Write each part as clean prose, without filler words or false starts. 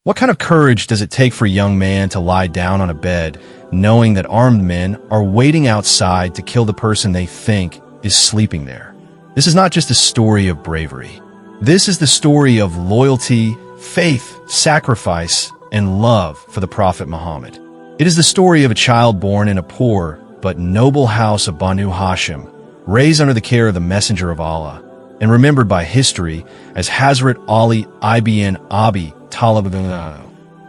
What kind of courage does it take for a young man to lie down on a bed, knowing that armed men are waiting outside to kill the person they think is sleeping there? This is not just a story of bravery. This is the story of loyalty, faith, sacrifice, and love for the Prophet Muhammad. It is the story of a child born in a poor but noble house of Banu Hashim, raised under the care of the Messenger of Allah, and remembered by history as Hazrat Ali ibn Abi Talib.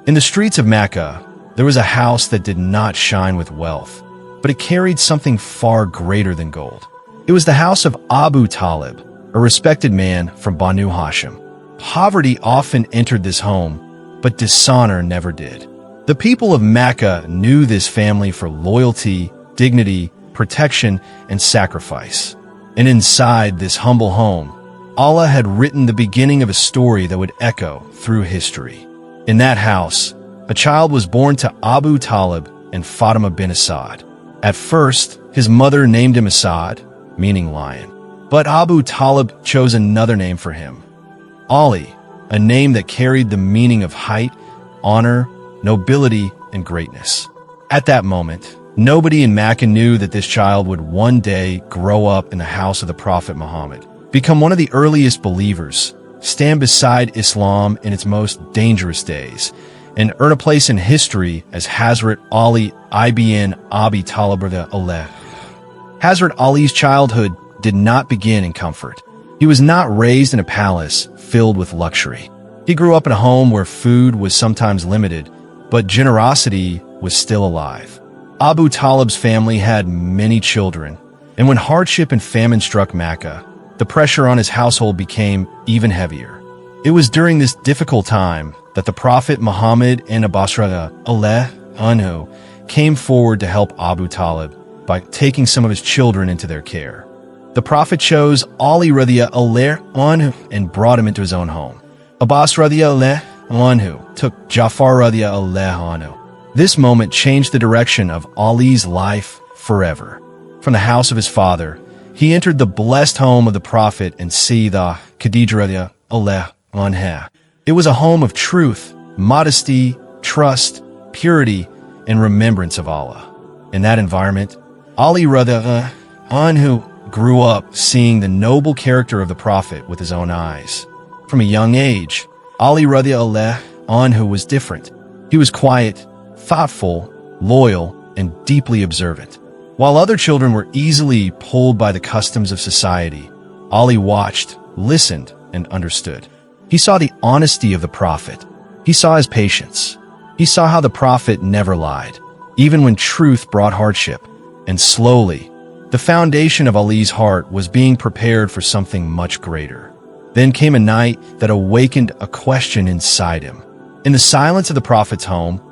In the streets of Mecca, there was a house that did not shine with wealth, but it carried something far greater than gold. It was the house of Abu Talib, a respected man from Banu Hashim. Poverty often entered this home, but dishonor never did. The people of Mecca knew this family for loyalty, dignity, protection, and sacrifice. And inside this humble home, Allah had written the beginning of a story that would echo through history. In that house, a child was born to Abu Talib and Fatima bin Asad. At first, his mother named him Asad, meaning lion. But Abu Talib chose another name for him, Ali, a name that carried the meaning of height, honor, nobility, and greatness. At that moment, nobody in Mecca knew that this child would one day grow up in the house of the Prophet Muhammad, become one of the earliest believers, stand beside Islam in its most dangerous days, and earn a place in history as Hazrat Ali ibn Abi Talib. Hazrat Ali's childhood did not begin in comfort. He was not raised in a palace filled with luxury. He grew up in a home where food was sometimes limited, but generosity was still alive. Abu Talib's family had many children, and when hardship and famine struck Mecca, the pressure on his household became even heavier. It was during this difficult time that the Prophet Muhammad and Abbas anhu came forward to help Abu Talib by taking some of his children into their care. The Prophet chose Ali anhu and brought him into his own home. Abbas anhu took Jafar anhu. This moment changed the direction of Ali's life forever. From the house of his father, he entered the blessed home of the Prophet and Sayyidah Khadija anha. It was a home of truth, modesty, trust, purity, and remembrance of Allah. In that environment, Ali anhu grew up seeing the noble character of the Prophet with his own eyes. From a young age, Ali anhu was different. He was quiet, thoughtful, loyal, and deeply observant. While other children were easily pulled by the customs of society, Ali watched, listened, and understood. He saw the honesty of the Prophet. He saw his patience. He saw how the Prophet never lied, even when truth brought hardship. And slowly, the foundation of Ali's heart was being prepared for something much greater. Then came a night that awakened a question inside him. In the silence of the Prophet's home,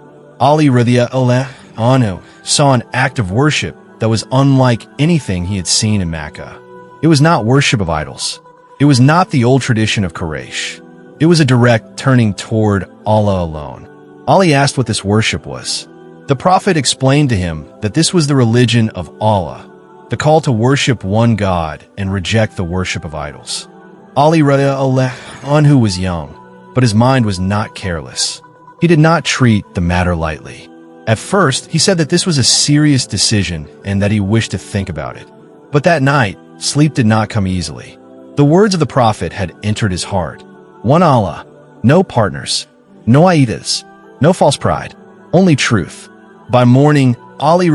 Ali anhu saw an act of worship that was unlike anything he had seen in Mecca. It was not worship of idols. It was not the old tradition of Quraysh. It was a direct turning toward Allah alone. Ali asked what this worship was. The Prophet explained to him that this was the religion of Allah, the call to worship one God and reject the worship of idols. Ali anhu was young, but his mind was not careless. He did not treat the matter lightly. At first, he said that this was a serious decision and that he wished to think about it. But that night, sleep did not come easily. The words of the Prophet had entered his heart. One Allah, no partners, no idols, no false pride, only truth. By morning, Ali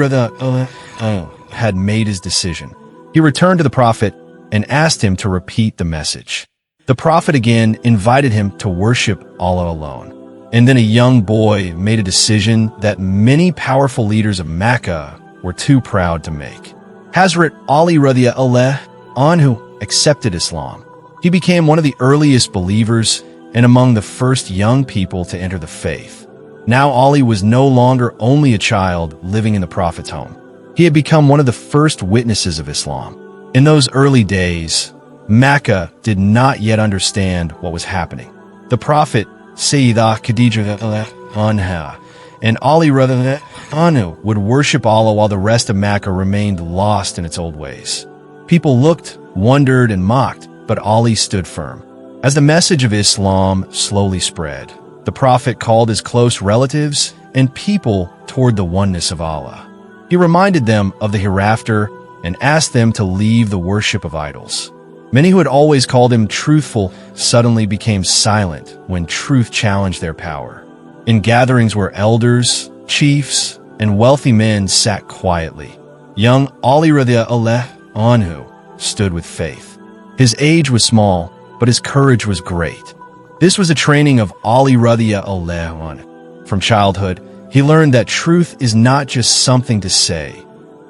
had made his decision. He returned to the Prophet and asked him to repeat the message. The Prophet again invited him to worship Allah alone. And then a young boy made a decision that many powerful leaders of Mecca were too proud to make. Hazrat Ali anhu accepted Islam. He became one of the earliest believers and among the first young people to enter the faith. Now Ali was no longer only a child living in the Prophet's home. He had become one of the first witnesses of Islam. In those early days, Mecca did not yet understand what was happening. The Prophet, Sayyidah Khadija anha, and Ali anhu would worship Allah while the rest of Mecca remained lost in its old ways. People looked, wondered, and mocked, but Ali stood firm. As the message of Islam slowly spread, The Prophet called his close relatives and people toward the oneness of Allah. He reminded them of the hereafter and asked them to leave the worship of idols. Many who had always called him truthful suddenly became silent when truth challenged their power. In gatherings where elders, chiefs, and wealthy men sat quietly, young Ali radiallahu anhu stood with faith. His age was small, but his courage was great. This was a training of Ali radiallahu anhu. From childhood, he learned that truth is not just something to say.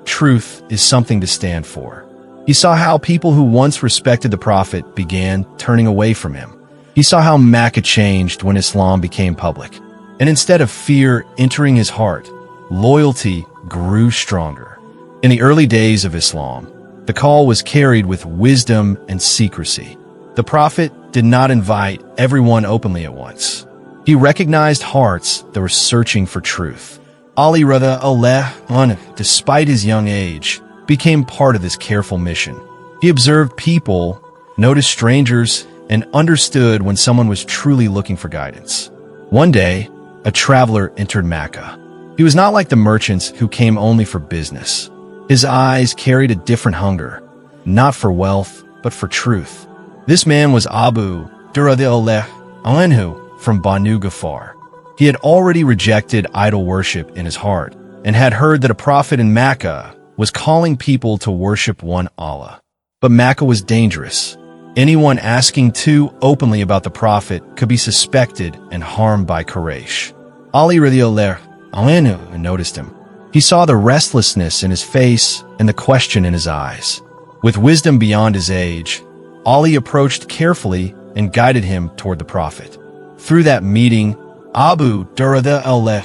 Truth is something to stand for. He saw how people who once respected the Prophet began turning away from him. He saw how Mecca changed when Islam became public. And instead of fear entering his heart, loyalty grew stronger. In the early days of Islam, the call was carried with wisdom and secrecy. The Prophet did not invite everyone openly at once. He recognized hearts that were searching for truth. Ali radiallahu anhu, despite his young age, became part of this careful mission. He observed people, noticed strangers, and understood when someone was truly looking for guidance. One day, a traveler entered Mecca. He was not like the merchants who came only for business. His eyes carried a different hunger, not for wealth, but for truth. This man was Abu Talib from Banu Hashim. He had already rejected idol worship in his heart and had heard that a prophet in Mecca was calling people to worship one Allah. But Mecca was dangerous. Anyone asking too openly about the Prophet could be suspected and harmed by Quraysh. Ali radiallahu anhu noticed him. He saw the restlessness in his face and the question in his eyes. With wisdom beyond his age, Ali approached carefully and guided him toward the Prophet. Through that meeting, Abu Talib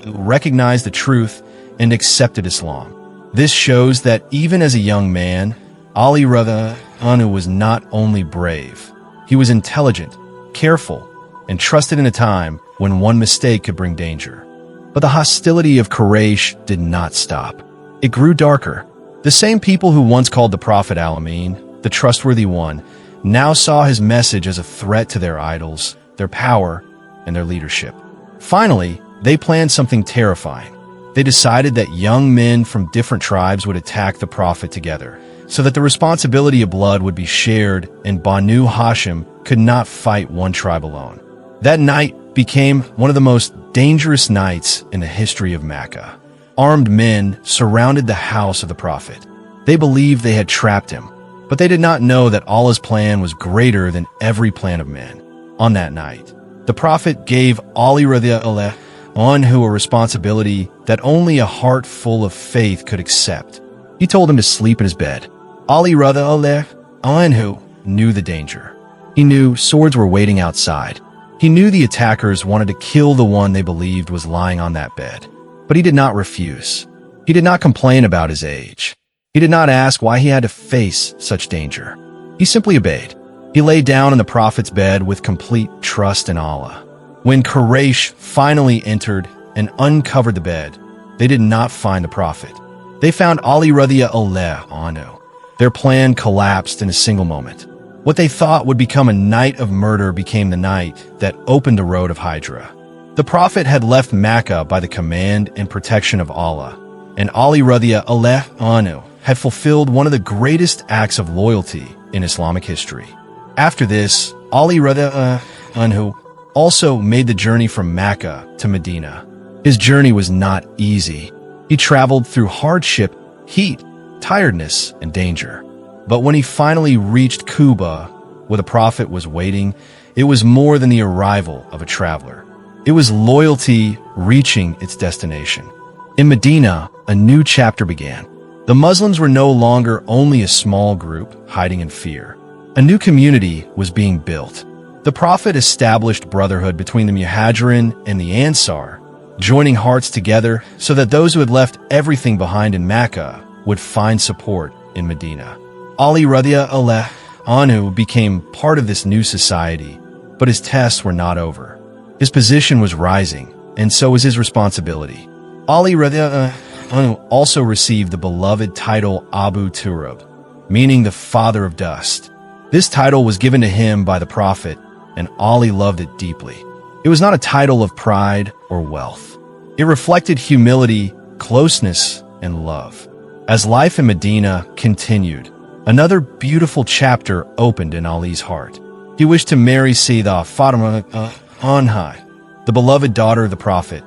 recognized the truth and accepted Islam. This shows that even as a young man, Ali radiallahu was not only brave, he was intelligent, careful, and trusted in a time when one mistake could bring danger. But the hostility of Quraysh did not stop. It grew darker. The same people who once called the Prophet Al-Amin, the trustworthy one, now saw his message as a threat to their idols, their power, and their leadership. Finally, they planned something terrifying. They decided that young men from different tribes would attack the Prophet together, so that the responsibility of blood would be shared and Banu Hashim could not fight one tribe alone. That night became one of the most dangerous nights in the history of Mecca. Armed men surrounded the house of the Prophet. They believed they had trapped him, but they did not know that Allah's plan was greater than every plan of men. On that night, the Prophet gave Ali radiallahu anhu a responsibility that only a heart full of faith could accept. He told him to sleep in his bed. Ali radiallahu anhu knew the danger. He knew swords were waiting outside. He knew the attackers wanted to kill the one they believed was lying on that bed. But he did not refuse. He did not complain about his age. He did not ask why he had to face such danger. He simply obeyed. He lay down in the Prophet's bed with complete trust in Allah. When Quraysh finally entered and uncovered the bed, they did not find the Prophet. They found Ali radiallahu anhu. Their plan collapsed in a single moment. What they thought would become a night of murder became the night that opened the road of Hijrah. The Prophet had left Mecca by the command and protection of Allah, and Ali radiallahu anhu had fulfilled one of the greatest acts of loyalty in Islamic history. After this, Ali radiallahu anhu also made the journey from Mecca to Medina. His journey was not easy. He traveled through hardship, heat, tiredness, and danger. But when he finally reached Quba, where the Prophet was waiting, it was more than the arrival of a traveler. It was loyalty reaching its destination. In Medina, a new chapter began. The Muslims were no longer only a small group hiding in fear. A new community was being built. The Prophet established brotherhood between the Muhajirin and the Ansar, joining hearts together so that those who had left everything behind in Mecca would find support in Medina. Ali radiallahu anhu became part of this new society, but his tests were not over. His position was rising, and so was his responsibility. Ali radiallahu anhu also received the beloved title Abu Talib, meaning the father of dust. This title was given to him by the Prophet, and Ali loved it deeply. It was not a title of pride or wealth. It reflected humility, closeness, and love. As life in Medina continued, another beautiful chapter opened in Ali's heart. He wished to marry Sayyidah Fatima anha, the beloved daughter of the Prophet.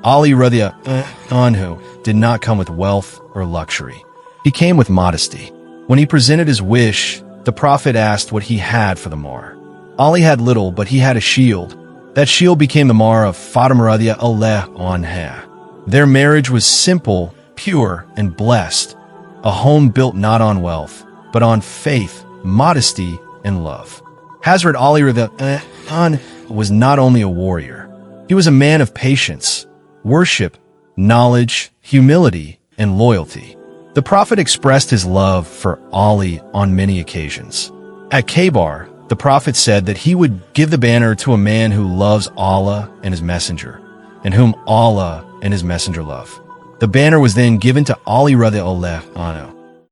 Ali radiyallahu anhu did not come with wealth or luxury. He came with modesty. When he presented his wish, the Prophet asked what he had for the mahr. Ali had little, but he had a shield. That shield became the mahr of Fatima radiyallahu anha. Their marriage was simple, pure, and blessed, a home built not on wealth, but on faith, modesty, and love. Hazrat Ali radiyallahu anhu was not only a warrior, he was a man of patience, worship, knowledge, humility, and loyalty. The Prophet expressed his love for Ali on many occasions. At Khaybar, the Prophet said that he would give the banner to a man who loves Allah and his messenger, and whom Allah and his messenger love. The banner was then given to Ali radiyallahu anhu.